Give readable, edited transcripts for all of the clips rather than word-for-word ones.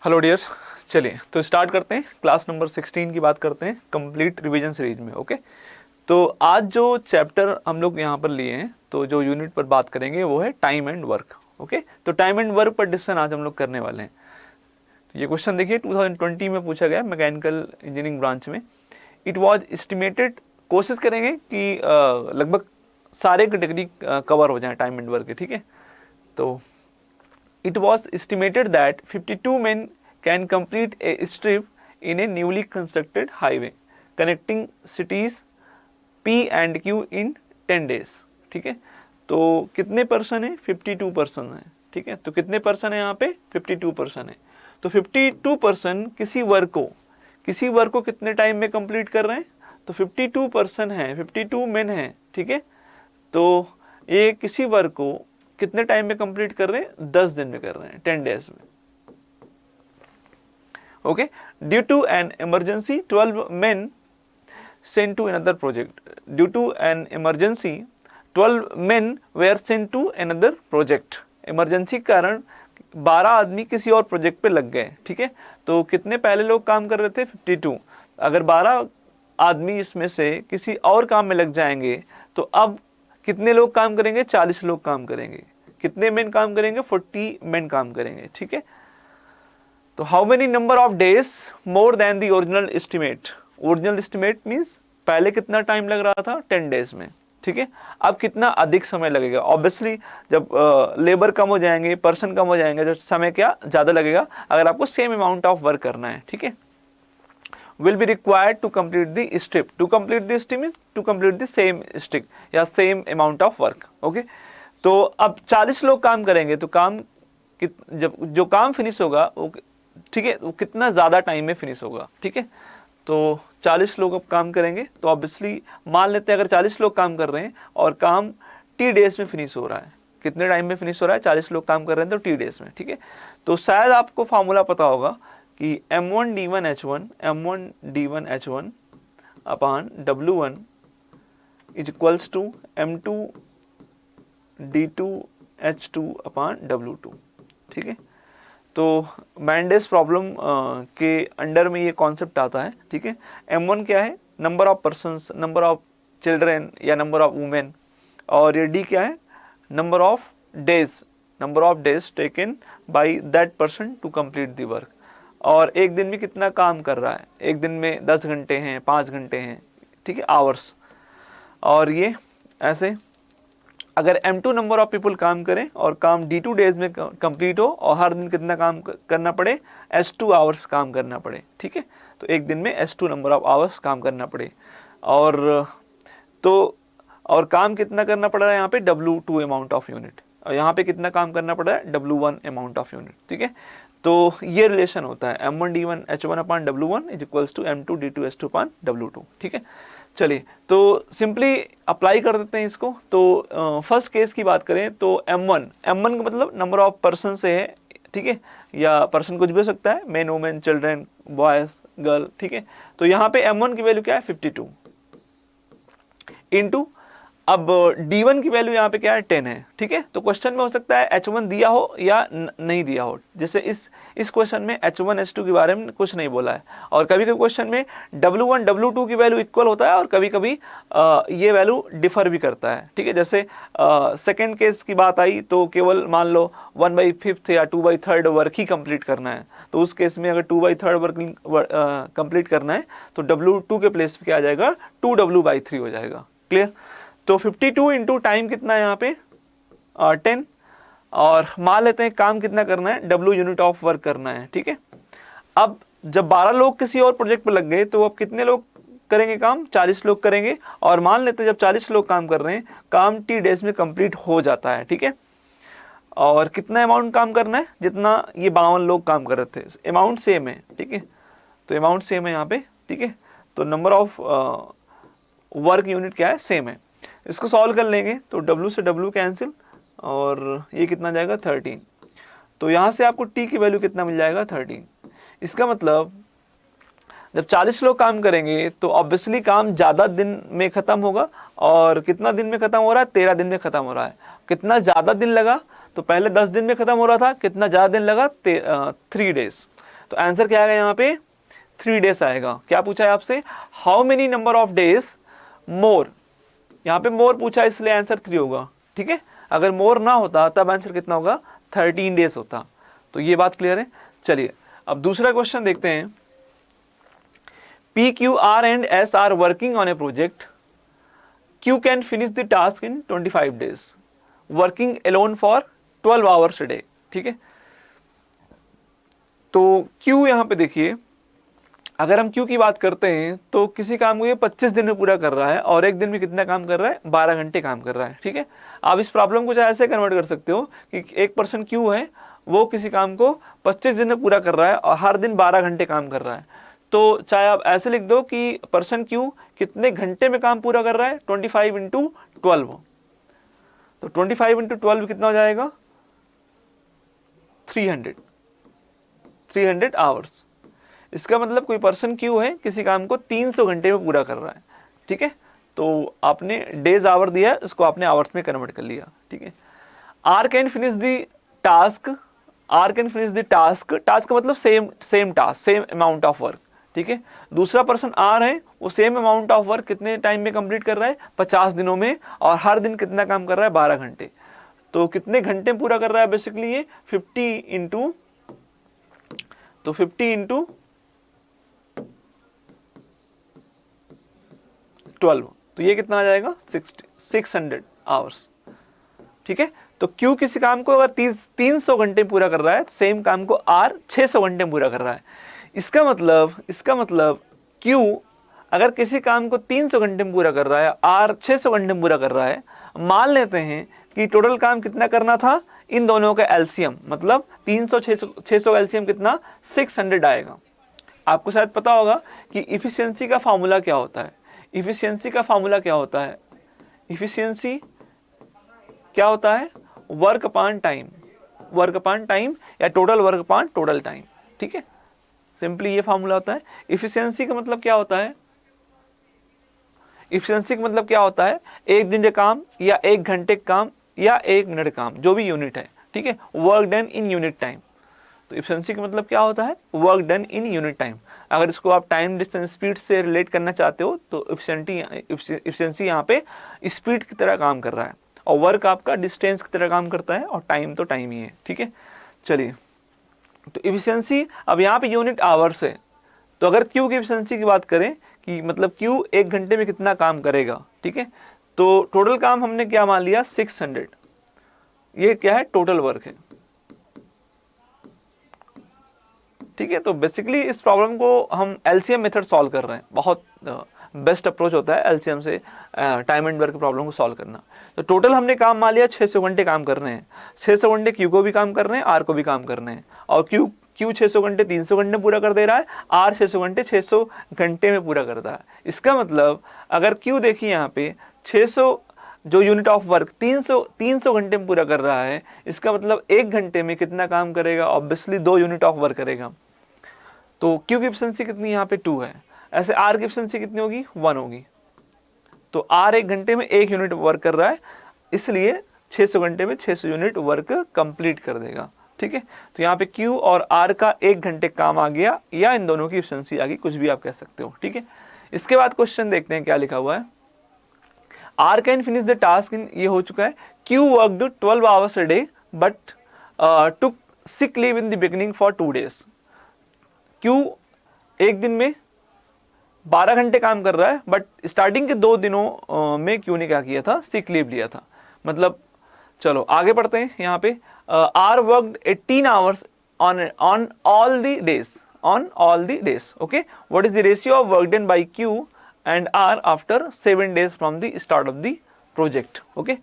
Hello dear, चलिए तो start करते हैं। क्लास नंबर 16 की बात करते हैं कंप्लीट रिवीजन सीरीज में। ओके, तो आज जो चैप्टर हम लोग यहाँ पर लिए हैं, तो जो यूनिट पर बात करेंगे वो है टाइम एंड वर्क। ओके, तो टाइम एंड वर्क पर डिस्कशन आज हम लोग करने वाले हैं। तो ये क्वेश्चन देखिए 2020 में पूछा गया मैकेनिकल इंजीनियरिंग ब्रांच में। इट वॉज एस्टिमेटेड, कोशिश करेंगे कि लगभग सारे कैटेगरी कवर हो जाए टाइम एंड वर्क के। ठीक है, तो it was estimated that 52 men can complete a strip in a newly constructed highway connecting cities P and Q in 10 days। ठीक है, तो कितने पर्सन है? 52 पर्सन है। ठीक है, तो कितने पर्सन है यहाँ पे? 52 पर्सन है। तो 52 पर्सन किसी वर्क को कितने टाइम में कंप्लीट कर रहे हैं? तो 52 पर्सन है, 52 मेन है। ठीक है, तो ये किसी वर्क को कितने टाइम में कंप्लीट कर रहे हैं? 10 दिन में कर रहे हैं, 10 डेज में। Okay, due to an emergency 12 men sent to another project. Due to an emergency 12 men were sent to another project. Emergency के कारण 12 आदमी किसी और प्रोजेक्ट पे लग गए। ठीक है, तो कितने पहले लोग काम कर रहे थे? 52। अगर 12 आदमी इसमें से किसी और काम में लग जाएंगे तो अब कितने लोग काम करेंगे? 40 लोग काम करेंगे। कितने मेन काम करेंगे? 40 मेन काम करेंगे। ठीक है, तो how many number of days more than the original estimate. Original estimate means पहले कितना टाइम लग रहा था? 10 डेज में। ठीक है, अब कितना अधिक समय लगेगा? ऑब्वियसली जब लेबर कम हो जाएंगे, पर्सन कम हो जाएंगे, तो समय क्या ज़्यादा लगेगा अगर आपको सेम अमाउंट ऑफ वर्क करना है। ठीक है, will be required to complete the strip। to complete the strip means to complete the same strip या same amount of work। Okay, तो अब 40 लोग काम करेंगे तो काम जब जो काम फिनिश होगा वो, ठीक है, वो कितना ज़्यादा टाइम में फिनिश होगा। ठीक है, तो 40 लोग अब काम करेंगे तो ऑब्वियसली मान लेते हैं अगर 40 लोग काम कर रहे हैं और काम T डेज में फिनिश हो रहा है। कितने टाइम में फिनिश हो रहा है? 40 लोग काम कर रहे हैं तो T डेज में। ठीक है, तो शायद आपको फार्मूला पता होगा कि M1D1H1 upon W1 is equals to M2D2H2 upon W2। ठीक है, तो मैंडेस प्रॉब्लम के अंडर में ये कॉन्सेप्ट आता है। ठीक है, M1 क्या है? Number of persons, number of children या नंबर ऑफ वुमेन, और ये D क्या है? Number of days taken by that person to complete the work. और एक दिन में कितना काम कर रहा है? एक दिन में 10 घंटे हैं, 5 घंटे हैं। ठीक है, आवर्स। और ये ऐसे अगर M2 नंबर ऑफ पीपल काम करें और काम D2 डेज में कंप्लीट हो और हर दिन कितना काम करना पड़े? S2 आवर्स काम करना पड़े। ठीक है, तो एक दिन में S2 नंबर ऑफ आवर्स काम करना पड़े। और और काम कितना करना पड़ रहा है यहाँ पे? W2 amount of unit. और यहाँ पे कितना काम करना पड़ रहा है? W1 amount of unit. ठीक है, तो ये रिलेशन होता है M1D1H1 upon W1 is equals to M2D2H2 upon W2। ठीक है, चलिए तो सिंपली अप्लाई कर देते हैं इसको। तो फर्स्ट केस की बात करें तो M1 का मतलब नंबर ऑफ पर्सन से है। ठीक है, या पर्सन कुछ भी हो सकता है, main women children boys girl. ठीक है, तो यहाँ पे M1 की वैल्यू क्या है? 52 इंटू अब D1 की वैल्यू यहाँ पे क्या है? 10 है। ठीक है, तो क्वेश्चन में हो सकता है H1 दिया हो या नहीं दिया हो। जैसे इस क्वेश्चन में H1 H2 के बारे में कुछ नहीं बोला है, और कभी कभी क्वेश्चन में W1 W2 की वैल्यू इक्वल होता है और कभी कभी ये वैल्यू डिफर भी करता है। ठीक है, जैसे सेकेंड केस की बात आई तो केवल मान लो 1/5 या 2/3 वर्क ही कंप्लीट करना है, तो उस केस में अगर 2/3 वर्क कंप्लीट करना है तो W2 के प्लेस पे क्या आ जाएगा? 2W/3 हो जाएगा। क्लियर? तो 52 इंटू टाइम कितना है यहाँ पे? 10, और मान लेते हैं काम कितना करना है? W यूनिट ऑफ वर्क करना है। ठीक है, अब जब 12 लोग किसी और प्रोजेक्ट पे लग गए तो अब कितने लोग करेंगे काम? 40 लोग करेंगे। और मान लेते हैं जब 40 लोग काम कर रहे हैं, काम T डेज में कंप्लीट हो जाता है। ठीक है, और कितना अमाउंट काम करना है? जितना ये 52 लोग काम कर रहे थे, अमाउंट सेम है। ठीक है, तो अमाउंट सेम है यहाँ पे। ठीक है, तो नंबर ऑफ वर्क यूनिट क्या है? सेम है। इसको सॉल्व कर लेंगे तो W से W कैंसिल, और ये कितना जाएगा? 13। तो यहाँ से आपको T की वैल्यू कितना मिल जाएगा? 13। इसका मतलब जब 40 लोग काम करेंगे तो ऑब्वियसली काम ज़्यादा दिन में ख़त्म होगा। और कितना दिन में ख़त्म हो रहा है? 13 दिन में ख़त्म हो रहा है। कितना ज़्यादा दिन लगा? तो पहले 10 दिन में ख़त्म हो रहा था, कितना ज़्यादा दिन लगा? 3 डेज। तो आंसर क्या आएगा यहाँ पे 3 डेज आएगा। क्या पूछा है आपसे, how many number of days more, यहाँ पे मोर पूछा है इसलिए आंसर 3 होगा, ठीक है। अगर मोर ना होता तब आंसर कितना होगा, 13 डेज होता। तो ये बात क्लियर है। चलिए अब दूसरा क्वेश्चन देखते हैं। P, Q, R and S are working on a project. Q can finish the task in 25 days, working alone for 12 hours a day, ठीक है। तो Q यहाँ पे देखिए, अगर हम Q की बात करते हैं तो किसी काम को ये 25 दिन में पूरा कर रहा है और एक दिन में कितना काम कर रहा है, 12 घंटे काम कर रहा है, ठीक है। आप इस प्रॉब्लम को ऐसे कन्वर्ट कर सकते हो कि एक पर्सन Q है, वो किसी काम को 25 दिन में पूरा कर रहा है और हर दिन 12 घंटे काम कर रहा है। तो चाहे आप ऐसे लिख दो कि पर्सन Q कितने घंटे में काम पूरा कर रहा है, 25 इंटू 12। तो 25 इंटू 12 कितना हो जाएगा, 300 आवर्स। इसका मतलब कोई पर्सन Q है, किसी काम को 300 घंटे में पूरा कर रहा है, ठीक है। तो आपने डेज आवर दिया है, इसको आपने आवर्स में कन्वर्ट कर लिया, ठीक है। R can finish the task, R can finish the task, task मतलब same task, same amount of work, ठीक है। दूसरा पर्सन R है, वो सेम अमाउंट ऑफ वर्क कितने टाइम में कंप्लीट कर रहा है, 50 दिनों में, और हर दिन कितना काम कर रहा है, 12 घंटे। तो कितने घंटे पूरा कर रहा है बेसिकली ये, 50 इंटू 12, तो ये कितना आ जाएगा, 600 आवर्स, ठीक है। तो Q किसी काम को अगर 300 घंटे पूरा कर रहा है, सेम काम को R 600 घंटे पूरा कर रहा है। इसका मतलब Q अगर किसी काम को 300 घंटे में पूरा कर रहा है, R 600 घंटे में पूरा कर रहा है, मान लेते हैं कि टोटल काम कितना करना था, इन दोनों का एलसीएम मतलब 300 600 का एलसीएम कितना, 600 आएगा। आपको शायद पता होगा कि इफिशियंसी का फार्मूला क्या होता है। इफिशियंसी का फार्मूला क्या होता है, इफिशियंसी क्या होता है, work upon time, work upon time या total work upon total time, ठीक है। सिंपली ये फार्मूला होता है। इफिशियंसी का मतलब क्या होता है, इफिशियंसी का मतलब क्या होता है, एक दिन का काम या एक घंटे का काम या एक मिनट काम, जो भी यूनिट है, ठीक है, work done in unit time. तो इफिशियंसी का मतलब क्या होता है, work done in unit time. अगर इसको आप टाइम डिस्टेंस स्पीड से रिलेट करना चाहते हो तो इफिशियंसी यहाँ पे स्पीड की तरह काम कर रहा है और वर्क आपका डिस्टेंस की तरह काम करता है और टाइम तो टाइम ही है, ठीक है। चलिए तो इफिशियंसी, अब यहाँ पे यूनिट आवर्स है, तो अगर Q की इफिशियंसी की बात करें कि मतलब Q एक घंटे में कितना काम करेगा, ठीक है, तो टोटल काम हमने क्या मान लिया, 600, ये क्या है, टोटल वर्क है, ठीक है। तो बेसिकली इस प्रॉब्लम को हम एलसीएम मेथड सॉल्व कर रहे हैं, बहुत बेस्ट अप्रोच होता है एलसीएम से टाइम एंड वर्क प्रॉब्लम को सॉल्व करना। तो टोटल हमने काम मान लिया 600 घंटे काम करने हैं, 600 घंटे Q को भी काम करने हैं, R को भी काम करने हैं, और Q 600 घंटे 300 घंटे पूरा कर दे रहा है, R 600 घंटे 600 घंटे में पूरा करता है। इसका मतलब अगर Q देखिए यहाँ पे 600 जो यूनिट ऑफ वर्क 300 घंटे में पूरा कर रहा है, इसका मतलब एक घंटे में कितना काम करेगा, ऑब्वियसली 2 यूनिट ऑफ वर्क करेगा। तो Q की एफिशिएंसी कितनी यहाँ पे 2 है, ऐसे R की एफिशिएंसी कितनी होगी, 1 होगी। तो R एक घंटे में 1 यूनिट वर्क कर रहा है, इसलिए 600 घंटे में 600 यूनिट वर्क कंप्लीट कर देगा, ठीक है। तो यहाँ पे Q और R का 1 घंटे काम आ गया, या इन दोनों की एफिशिएंसी आ गई, कुछ भी आप कह सकते हो, ठीक है। इसके बाद क्वेश्चन देखते हैं क्या लिखा हुआ है। R can finish the task in, ये हो चुका है, Q worked 12 hours a day but took sick leave in the beginning for 2 days. Q एक दिन में 12 घंटे काम कर रहा है, बट स्टार्टिंग के 2 दिनों में Q ने क्या किया था, सिक लीव लिया था। मतलब चलो आगे बढ़ते हैं। यहाँ पे R worked 18 hours on all the days, on all the days, okay, what is the ratio of work done by Q and R after 7 days from the start of the project, okay।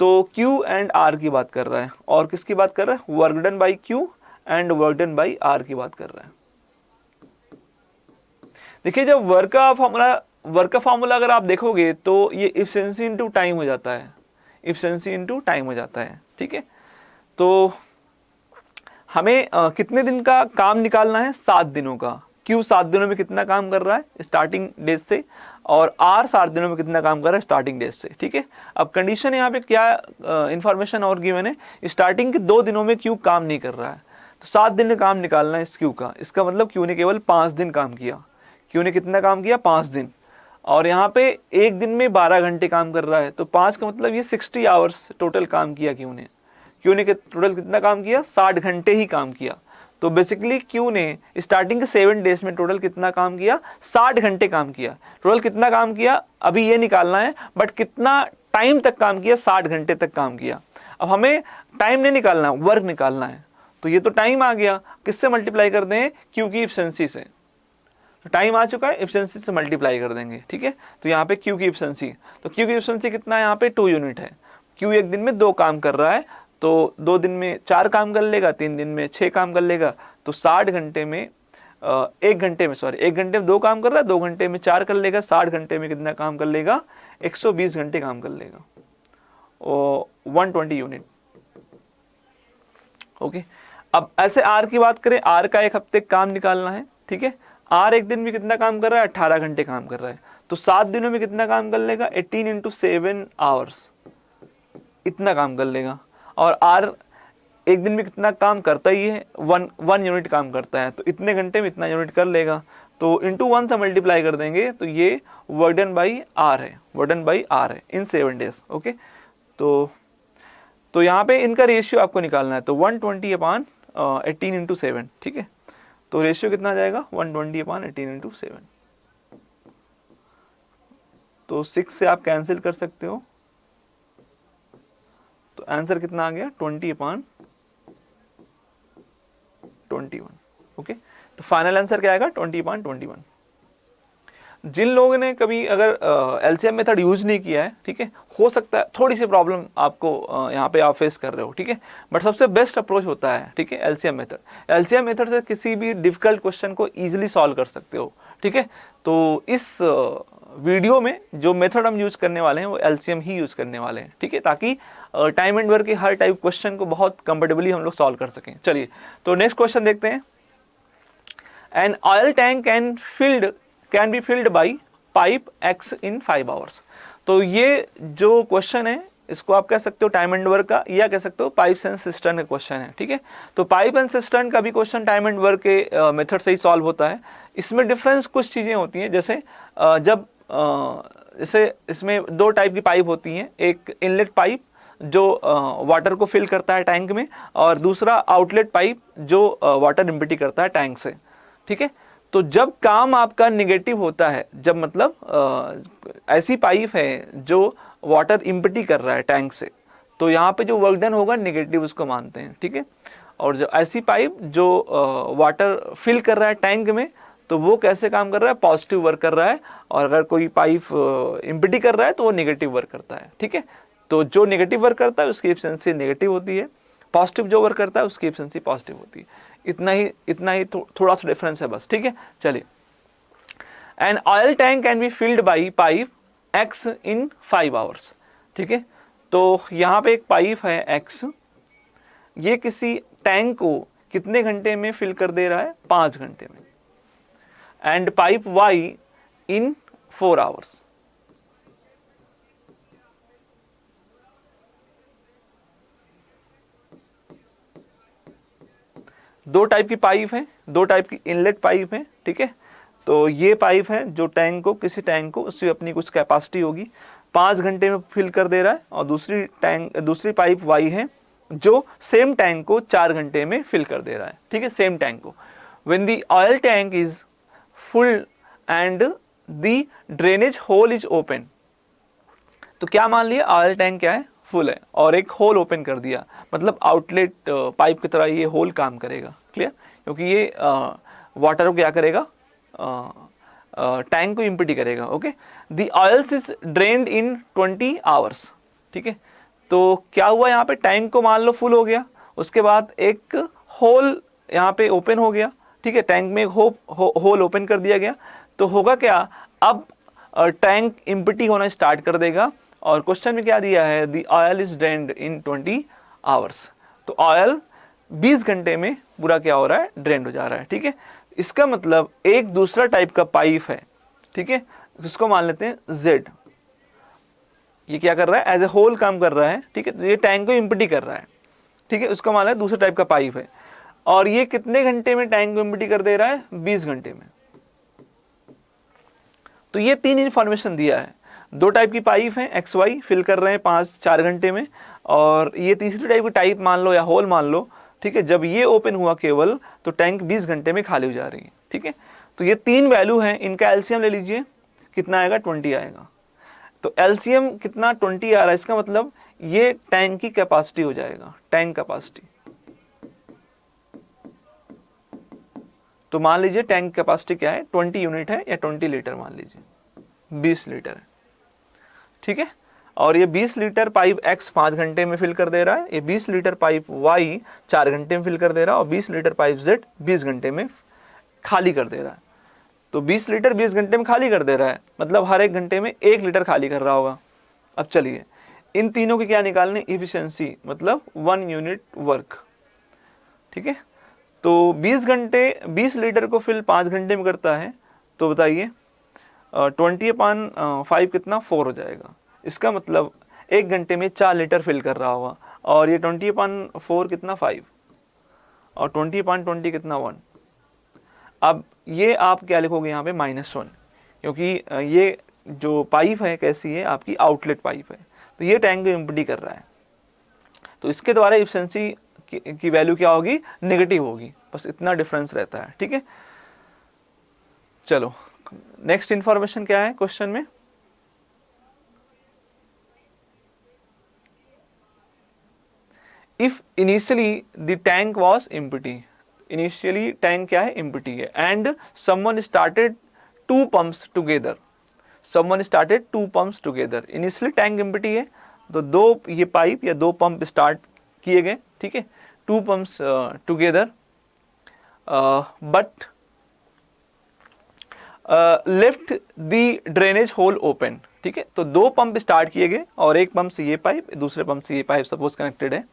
तो Q and R की बात कर रहा है, और किसकी बात कर रहा है, work done by Q and work done by R की बात कर रहा है। देखिए जब वर्क का फार्मूला अगर आप देखोगे तो ये एफिशिएंसी इनटू टाइम हो जाता है, एफिशिएंसी इनटू टाइम हो जाता है, ठीक है। तो हमें कितने दिन का काम निकालना है, 7 दिनों का। Q 7 दिनों में कितना काम कर रहा है स्टार्टिंग डेज से, और R 7 दिनों में कितना काम कर रहा है स्टार्टिंग डेज से, ठीक है। अब कंडीशन यहाँ पे क्या इंफॉर्मेशन और गिवन है, स्टार्टिंग के 2 दिनों में Q काम नहीं कर रहा है, तो 7 दिन में काम निकालना है इस क्यू का। इसका मतलब क्यू ने केवल 5 दिन काम किया। क्यू ने कितना काम किया? 5 दिन। और यहाँ पे एक दिन में 12 घंटे काम कर रहा है, तो 5 का मतलब ये 60 आवर्स टोटल काम किया क्यू ने। क्यू ने टोटल कितना काम किया? 60 घंटे ही काम किया। तो बेसिकली क्यू ने स्टार्टिंग के 7 डेज में टोटल कितना काम किया? 60 घंटे काम किया। टोटल कितना काम किया अभी ये निकालना है, बट कितना टाइम तक काम किया? 60 घंटे तक काम किया। अब हमें टाइम नहीं निकालना, वर्क निकालना है। तो ये तो टाइम आ गया, किससे मल्टीप्लाई कर दें? क्यू की एफिशिएंसी से। तो टाइम आ चुका है, एफिशिएंसी से मल्टीप्लाई कर देंगे, ठीक है। तो यहाँ पे क्यू की एफिशिएंसी, तो क्यू की एफिशिएंसी कितना है? यहाँ पे 2 यूनिट है। क्यू एक दिन में 2 काम कर रहा है, तो 2 दिन में 4 काम कर लेगा, 3 दिन में 6 काम कर लेगा। तो 60 घंटे में 1 घंटे में 2 काम कर रहा है, 2 घंटे में 4 कर लेगा। 60 घंटे में कितना काम कर लेगा? 120 घंटे काम कर लेगा, और 120 यूनिट। ओके, अब ऐसे आर की बात करें, आर का एक हफ्ते काम निकालना है, ठीक है। आर एक दिन में कितना काम कर रहा है? 18 घंटे काम कर रहा है। तो 7 दिनों में कितना काम कर लेगा? 18 × 7 आवर्स, इतना काम कर लेगा। और आर एक दिन में कितना काम करता ही है? 1 यूनिट काम करता है, तो इतने घंटे में इतना यूनिट कर लेगा। तो इंटू 1 से मल्टीप्लाई कर देंगे, तो ये वर्क डन बाई आर है, वर्क डन बाई आर है इन 7 डेज। ओके, तो यहाँ पे इनका रेशियो आपको निकालना है। तो 120/18 × 7, ठीक है। तो रेशियो कितना आ जाएगा? 120/18 × 7। तो 6 से आप कैंसिल कर सकते हो, तो आंसर कितना आ गया? 20/21। ओके, तो फाइनल आंसर क्या आएगा? 20/21। जिन लोगों ने कभी अगर एलसीएम मेथड यूज नहीं किया है, ठीक है, हो सकता है थोड़ी सी प्रॉब्लम आपको यहाँ पे आप फेस कर रहे हो, ठीक है, बट सबसे बेस्ट अप्रोच होता है, ठीक है, एलसीएम मेथड। एलसीएम मेथड से किसी भी डिफिकल्ट क्वेश्चन को इजीली सॉल्व कर सकते हो, ठीक है। तो इस वीडियो में जो मेथड हम यूज करने वाले हैं वो एलसीएम ही यूज करने वाले हैं, ठीक है, ताकि टाइम एंड वर्क के हर टाइप क्वेश्चन को बहुत कंफर्टेबली हम लोग सॉल्व कर सकें। चलिए, तो नेक्स्ट क्वेश्चन देखते हैं। An oil tank can be filled by pipe X in 5 hours. तो ये जो क्वेश्चन है इसको आप कह सकते हो टाइम एंड वर्क का, या कह सकते हो पाइप्स एंड सिस्टर्न का क्वेश्चन है, ठीक है। तो पाइप एंड सिस्टर्न का भी क्वेश्चन टाइम एंड वर्क के मेथड से ही सॉल्व होता है। इसमें डिफरेंस कुछ चीज़ें होती हैं, जैसे जैसे इसमें 2 टाइप की पाइप होती हैं, एक इनलेट पाइप जो वाटर को फिल करता है टैंक में, और दूसरा आउटलेट पाइप जो वाटर इम्पिटी करता है टैंक से, ठीक है। तो जब काम आपका निगेटिव होता है, जब मतलब ऐसी पाइप है जो वाटर इम्पिटी कर रहा है टैंक से, तो यहाँ पे जो वर्क डन होगा निगेटिव उसको मानते हैं, ठीक है। और जो ऐसी पाइप जो वाटर फिल कर रहा है टैंक में, तो वो कैसे काम कर रहा है? पॉजिटिव वर्क कर रहा है। और अगर कोई पाइप इम्पिटी कर रहा है तो वो निगेटिव वर्क करता है, ठीक है। तो जो निगेटिव वर्क करता है उसकी एफिशिएंसी नेगेटिव होती है, पॉजिटिव जो वर्क करता है उसकी एफिशिएंसी पॉजिटिव होती है। इतना ही थोड़ा सा डिफरेंस है बस, ठीक है। चलिए, an oil tank can be filled by pipe X in 5 hours, ठीक है। तो यहाँ पे एक पाइप है X, ये किसी टैंक को कितने घंटे में फिल कर दे रहा है? 5 घंटे में। And pipe Y in 4 hours. दो टाइप की पाइप है, 2 टाइप की इनलेट पाइप है, ठीक है। तो ये पाइप है जो टैंक को, किसी टैंक को, उसकी अपनी कुछ कैपेसिटी होगी, 5 घंटे में फिल कर दे रहा है। और दूसरी पाइप Y है जो सेम टैंक को 4 घंटे में फिल कर दे रहा है, ठीक है, सेम टैंक को। When the oil tank is full and the drainage whole is open. तो क्या मान लिया? ऑयल टैंक क्या है? फुल है, और एक होल ओपन कर दिया, मतलब आउटलेट पाइप की तरह ये होल काम करेगा, क्लियर। क्योंकि ये वाटर को क्या करेगा? टैंक को इम्पिटी करेगा। Okay, the oils is drained in 20 hours, ठीक है। तो क्या हुआ यहाँ पे? टैंक को मान लो फुल हो गया, उसके बाद एक होल यहाँ पे ओपन हो गया, ठीक है, टैंक में एक होल ओपन कर दिया गया। तो होगा क्या? अब टैंक इम्पिटी होना स्टार्ट कर देगा। और क्वेश्चन में क्या दिया है? The oil is drained in 20 hours. तो ऑयल 20 घंटे में पूरा क्या हो रहा है? ड्रेन्ड हो जा रहा है, ठीक है। इसका मतलब एक दूसरा टाइप का पाइप है, ठीक है, इसको मान लेते हैं Z। ये क्या कर रहा है? एज ए होल काम कर रहा है, ठीक है। तो ये टैंक को इम्पिटी कर रहा है, ठीक है, उसको मान लें दूसरा टाइप का पाइप है। और ये कितने घंटे में टैंक को एम्प्टी कर दे रहा है, 20 घंटे में। तो ये 3 इंफॉर्मेशन दिया है। 2 टाइप की पाइप है XY, फिल कर रहे हैं 5-4 घंटे में, और ये तीसरी टाइप की टाइप मान लो या होल मान लो, ठीक है, जब ये ओपन हुआ केवल तो टैंक 20 घंटे में खाली हो जा रही है, ठीक है। तो ये 3 वैल्यू हैं, इनका एलसीएम ले लीजिए, कितना आएगा, 20 आएगा। तो एलसीएम कितना, 20 आ रहा है, इसका मतलब ये टैंक की कैपेसिटी हो जाएगा, टैंक कैपेसिटी। तो मान लीजिए टैंक कैपेसिटी क्या है, 20 यूनिट है या 20 लीटर मान लीजिए, 20 लीटर है, ठीक है। और ये 20 लीटर पाइप X 5 घंटे में फिल कर दे रहा है, ये 20 लीटर पाइप Y 4 घंटे में फिल कर दे रहा है, और 20 लीटर पाइप Z 20 घंटे में खाली कर दे रहा है। तो 20 लीटर 20 घंटे में खाली कर दे रहा है, मतलब हर 1 घंटे में 1 लीटर खाली कर रहा होगा। अब चलिए इन तीनों की क्या निकालने, इफिशियंसी, मतलब 1 यूनिट वर्क, ठीक है। तो 20 लीटर को फिल 5 घंटे में करता है, तो बताइए 20/5 कितना, 4 हो जाएगा। इसका मतलब 1 घंटे में 4 लीटर फिल कर रहा होगा, और ये 20/4 कितना, 5, और 20/20 कितना, 1। अब ये आप क्या लिखोगे यहाँ पे, -1, क्योंकि ये जो पाइप है कैसी है, आपकी आउटलेट पाइप है, तो ये टैंक को एम्प्टी कर रहा है, तो इसके द्वारा एफिशिएंसी की वैल्यू क्या होगी, नेगेटिव होगी, बस इतना डिफरेंस रहता है, ठीक है। चलो नेक्स्ट इंफॉर्मेशन क्या है क्वेश्चन में, if initially the tank was empty, initially tank क्या है, एम्प्टी है, and someone started 2 pumps together, someone started 2 pumps together, initially tank empty है, तो 2 ये पाइप या 2 पंप स्टार्ट किए गए, ठीक है, 2 pumps together, but left the drainage whole open, ठीक है। तो 2 पंप स्टार्ट किए गए, और एक पंप से ये पाइप, दूसरे पंप से ये पाइप सपोज कनेक्टेड है,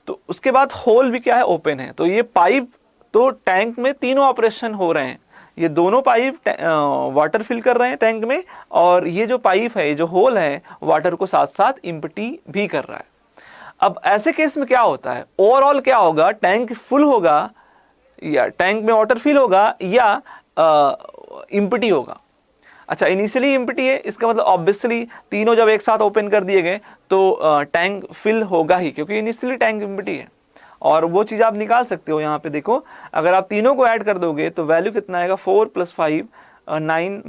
तो उसके बाद होल भी क्या है, ओपन है। तो ये पाइप, तो टैंक में तीनों ऑपरेशन हो रहे हैं, ये दोनों पाइप वाटर फिल कर रहे हैं टैंक में, और ये जो पाइप है, ये जो होल है, वाटर को साथ साथ एम्प्टी भी कर रहा है। अब ऐसे केस में क्या होता है, ओवरऑल क्या होगा, टैंक फुल होगा, या टैंक में वाटर फिल होगा, या एम्प्टी होगा। अच्छा, इनिशियली एम्प्टी है, इसका मतलब ऑब्वियसली तीनों जब एक साथ ओपन कर दिए गए तो टैंक फिल होगा ही, क्योंकि इनिशियली टैंक एम्प्टी है। और वो चीज़ आप निकाल सकते हो, यहाँ पे देखो, अगर आप तीनों को ऐड कर दोगे तो वैल्यू कितना आएगा, 4 + 5 9 -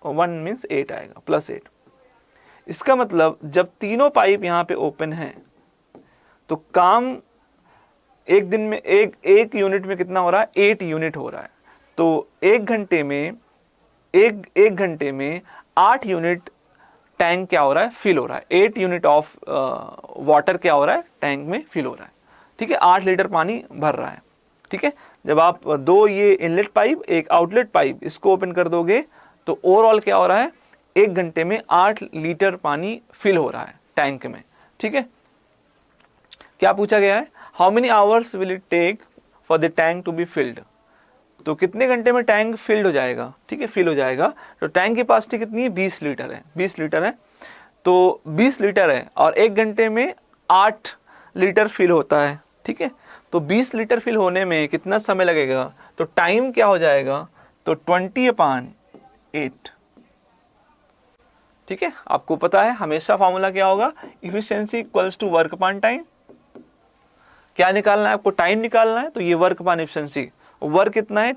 1 मीन्स 8 आएगा, +8। इसका मतलब जब तीनों पाइप यहाँ पे ओपन है तो काम एक दिन में एक यूनिट में कितना हो रहा है, 8 यूनिट हो रहा है। तो एक घंटे में 8 यूनिट टैंक क्या हो रहा है, फिल हो रहा है, 8 यूनिट ऑफ वाटर क्या हो रहा है, टैंक में फिल हो रहा है, ठीक है, 8 लीटर पानी भर रहा है, ठीक है। जब आप 2 ये इनलेट पाइप, एक आउटलेट पाइप, इसको ओपन कर दोगे तो ओवरऑल क्या हो रहा है, 1 घंटे में 8 लीटर पानी फिल हो रहा है टैंक में, ठीक है। क्या पूछा गया है, how many hours will it take for the tank to be filled, तो कितने घंटे में टैंक फिल्ड हो जाएगा, ठीक है, फिल हो जाएगा। तो टैंक की कैपेसिटी कितनी है, 20 लीटर है, 20 लीटर है, तो 20 लीटर है, और 1 घंटे में 8 लीटर फिल होता है, ठीक है। तो 20 लीटर फिल होने में कितना समय लगेगा, तो टाइम क्या हो जाएगा, तो 20/8, ठीक है। आपको पता है हमेशा फॉर्मूला क्या होगा, efficiency equals to work upon time. क्या निकालना है आपको, टाइम निकालना है, तो ये वर्क अपॉन एफिशिएंसी, वर्क कितना है,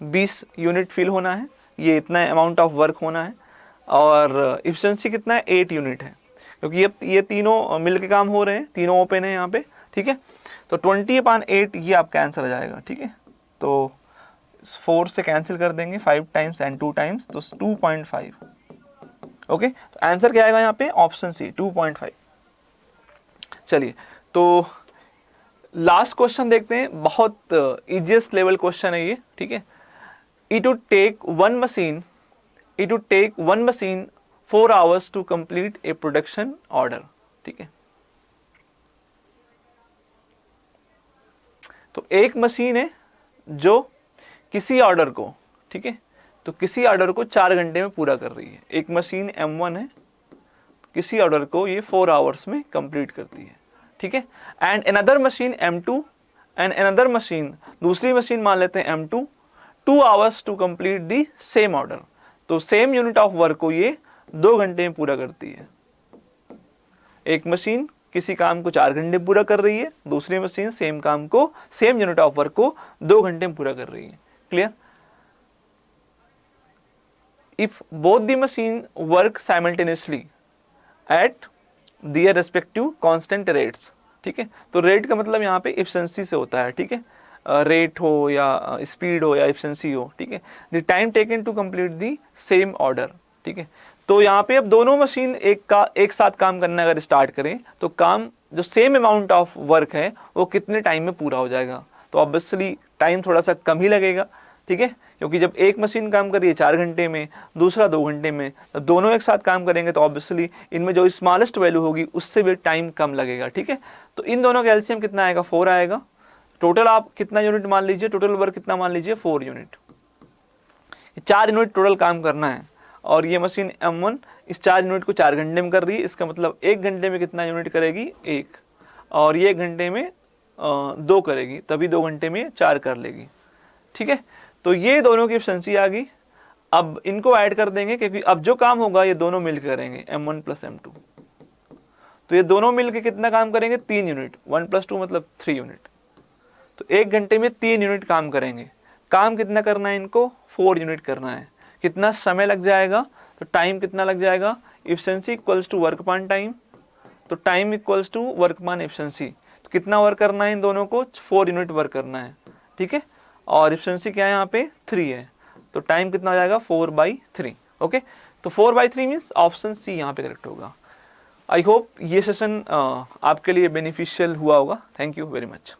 20 यूनिट फिल होना है, ये इतना अमाउंट ऑफ वर्क होना है, और एफिशिएंसी कितना है, 8 यूनिट है, क्योंकि ये तीनों मिल के काम हो रहे हैं, तीनों ओपन है यहाँ पे, ठीक है। तो 20/8 ये आपका आंसर आ जाएगा, ठीक है। तो 4 से कैंसिल कर देंगे, 5 टाइम्स एंड 2 टाइम्स, तो 2.5, ओके। तो आंसर क्या आएगा यहाँ पे, ऑप्शन सी, 2.5। चलिए तो लास्ट क्वेश्चन देखते हैं, बहुत इजीएस्ट लेवल क्वेश्चन है ये, ठीक है। It would take one machine 4 hours to complete a production order, ठीक है। तो एक मशीन है जो किसी ऑर्डर को, ठीक है, तो किसी ऑर्डर को 4 घंटे में पूरा कर रही है। एक मशीन M1 है, किसी ऑर्डर को ये 4 आवर्स में कंप्लीट करती है, ठीक है। And another machine M2 and another machine, दूसरी मशीन मान लेते हैं M2, 2 hours to complete the same order. तो सेम यूनिट ऑफ वर्क को ये 2 घंटे में पूरा करती है। एक मशीन किसी काम को 4 घंटे पूरा कर रही है, दूसरी मशीन सेम काम को, सेम यूनिट ऑफ वर्क को 2 घंटे में पूरा कर रही है। Clear? If both the machine work simultaneously at their respective constant rates, ठीक है। तो रेट का मतलब यहाँ पे एफिशिएंसी से होता है, ठीक है। रेट हो या स्पीड हो या एफिशिएंसी हो, ठीक है। The time taken to complete the same order, ठीक है। तो यहाँ पे अब दोनों मशीन एक साथ काम करना अगर स्टार्ट करें तो काम जो सेम अमाउंट ऑफ वर्क है वो कितने टाइम में पूरा हो जाएगा। तो ऑब्वियसली टाइम थोड़ा सा कम ही लगेगा, ठीक है, क्योंकि जब एक मशीन काम कर रही है 4 घंटे में, दूसरा 2 घंटे में, तो दोनों एक साथ काम करेंगे तो ऑब्वियसली इनमें जो स्मॉलेस्ट वैल्यू होगी उससे भी टाइम कम लगेगा, ठीक है। तो इन दोनों का एलसीएम कितना आएगा? 4 आएगा। टोटल आप कितना यूनिट मान लीजिए, टोटल वर्क कितना मान लीजिए? 4 यूनिट। 4 यूनिट टोटल काम करना है और ये मशीन M1 इस 4 यूनिट को 4 घंटे में कर रही है। इसका मतलब 1 घंटे में कितना यूनिट करेगी? 1। और ये 1 घंटे में 2 करेगी, तभी 2 घंटे में 4 कर लेगी, ठीक है। तो ये दोनों की एफिशिएंसी आ गई। अब इनको ऐड कर देंगे क्योंकि अब जो काम होगा ये दोनों मिलकर करेंगे, M1 + M2। तो ये दोनों मिलकर कितना काम करेंगे? 3 यूनिट। 1 + 2 मतलब 3 यूनिट। तो 1 घंटे में 3 यूनिट काम करेंगे। काम कितना करना है इनको? 4 यूनिट करना है। कितना समय लग जाएगा? तो टाइम कितना लग जाएगा? Efficiency equals to work upon time. तो time equals to work upon efficiency. तो कितना वर्क करना है इन दोनों को? 4 यूनिट वर्क करना है, ठीक है। और एफिशिएंसी क्या है यहाँ पे? 3 है। तो टाइम कितना हो जाएगा? 4/3। ओके, तो 4/3 मीन्स ऑप्शन सी यहाँ पे करेक्ट होगा। आई होप ये सेशन आपके लिए बेनिफिशियल हुआ होगा। Thank you very much.